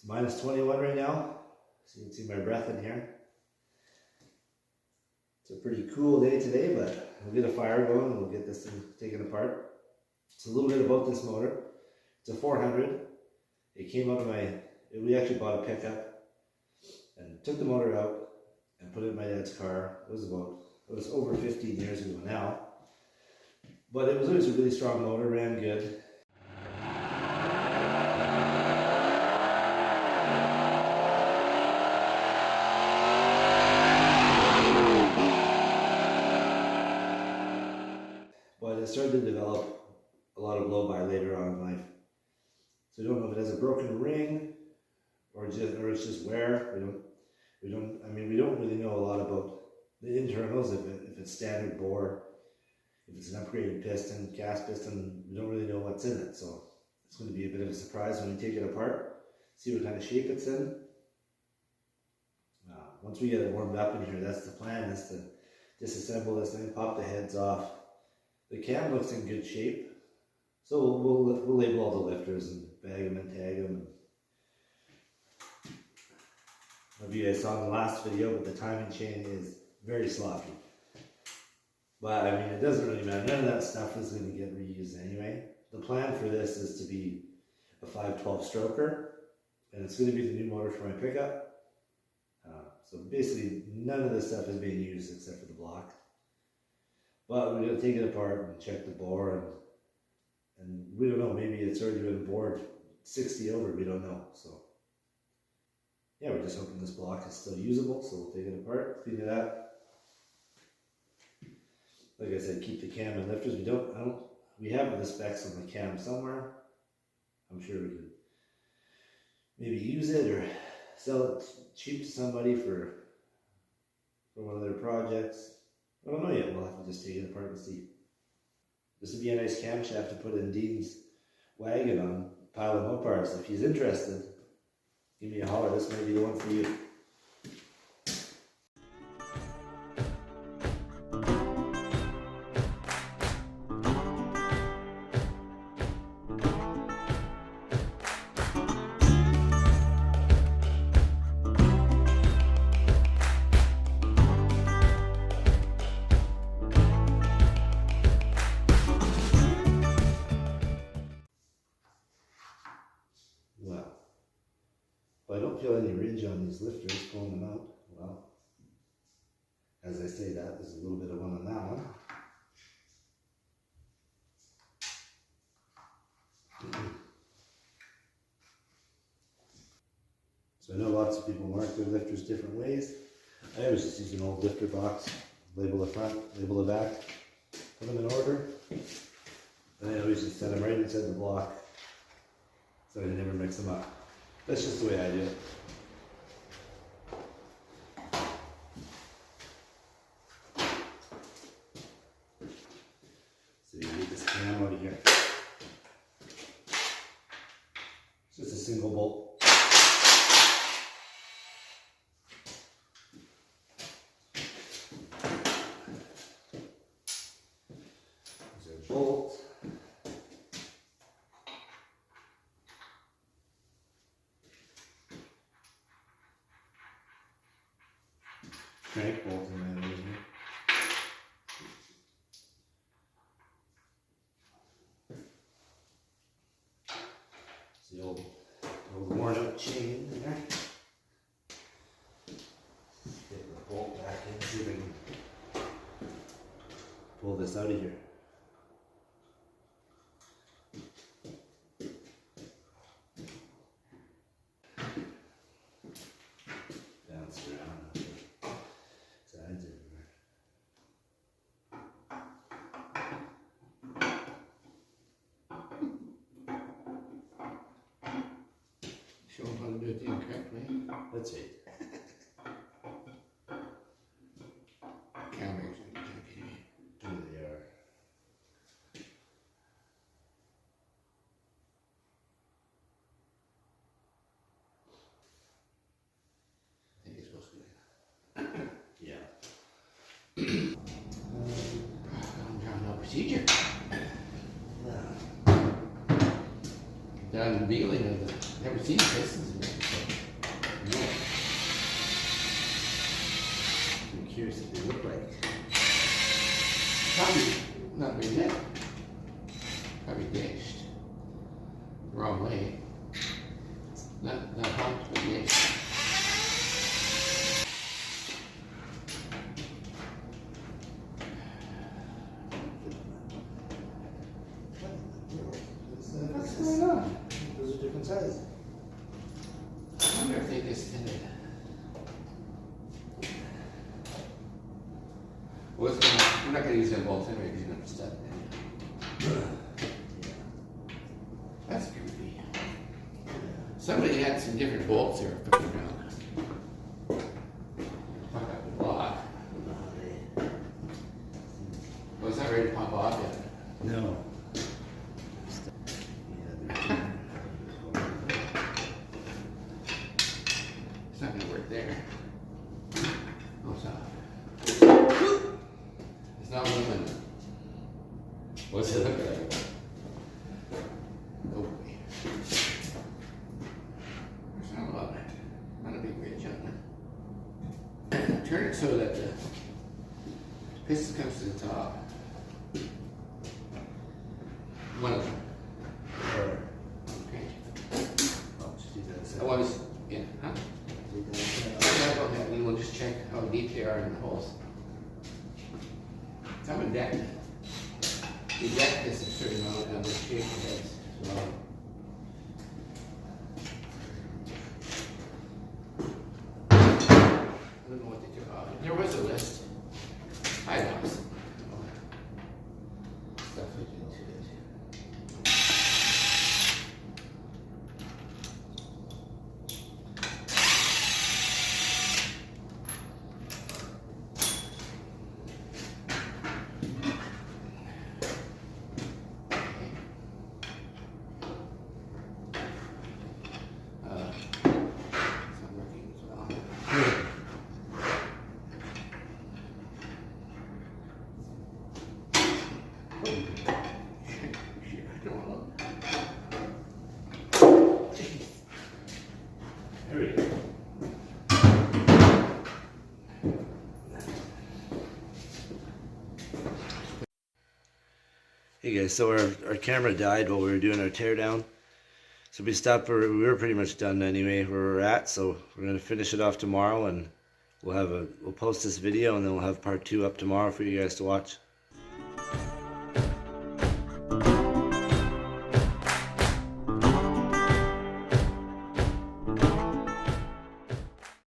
minus 21 right now, so you can see my breath in here. It's a pretty cool day today, but we'll get a fire going and we'll get this thing taken apart. So a little bit about this motor. It's a 400. It came out of we actually bought a pickup and took the motor out and put it in my dad's car. It was over 15 years ago now. But it was always a really strong motor, ran good. But it started to develop a lot of blow-by later on in life. So we don't know if it has a broken ring or it's just wear. We don't really know a lot about the internals, if it's standard bore, if it's an upgraded piston, gas piston. We don't really know what's in it. So it's going to be a bit of a surprise when we take it apart, see what kind of shape it's in. Once we get it warmed up in here, that's the plan, is to disassemble this thing, pop the heads off. The cam looks in good shape, so we'll label all the lifters and bag them and tag them. Maybe you guys saw in the last video, but the timing chain is very sloppy. But I mean, it doesn't really matter. None of that stuff is going to get reused anyway. The plan for this is to be a 512 stroker, and it's going to be the new motor for my pickup. So basically, none of this stuff is being used except for the block. But we're going to take it apart and check the bore, and we don't know, maybe it's already been bored 60 over, we don't know. So yeah, we're just hoping this block is still usable, so we'll take it apart, clean it up. Like I said, keep the cam and lifters. We have the specs on the cam somewhere. I'm sure we could maybe use it or sell it cheap to somebody for one of their projects. I don't know yet. We'll have to just take it apart and see. This would be a nice camshaft to put in Dean's wagon on a pile of Mopars. If he's interested, give me a holler. This may be the one for you. Well, I don't feel any ridge on these lifters pulling them out. Well, as I say that, there's a little bit of one on that one. So I know lots of people mark their lifters different ways. I always just use an old lifter box, label the front, label the back, put them in order, and I always just set them right inside the block so I never mix them up. That's just the way I do it. So you get this cam out of here. It's just a single bolt. There's a bolt. Crank bolt in that originally. It's the old worn out chain there. Get the bolt back in, see if I can pull this out of here. Bounce around. Sides everywhere. Show them how to do it the incorrect way. That's it. Cameras. There they are. I think it's supposed to be. Yeah. No procedure. Down the dealing of the, never seen pistons in there. curious what they look like. Probably not very net. Probably dashed. The wrong way. Not humped, but dashed. What's going on? Those are different sizes. I wonder if they just did it. We're not going to use that bolt anyway because you're going to step in. That's goofy. Somebody had some different bolts there put them around. Fuck up the block. Well, it's not ready to pop off yet. No. It's not going to work there. Oh, it's not. It's not aluminum. What's it look like? Oh boy. There's not a lot. Not a big ridge on it. Turn it so that the piston comes to the top. One of them. Okay. I'll just do that. I was, yeah, huh? Yeah, go ahead, and we'll just check how deep they are in the holes. Some of deck. The deck is a certain amount of the shape of heads. So. I don't know what they took off. There was a list. I lost. Stuff went into it. It's not working as well. Shit, I don't want to. There we go. Hey guys, so our camera died while we were doing our teardown. So we stopped, we were pretty much done anyway where we're at, so we're going to finish it off tomorrow and we'll post this video and then we'll have part 2 up tomorrow for you guys to watch.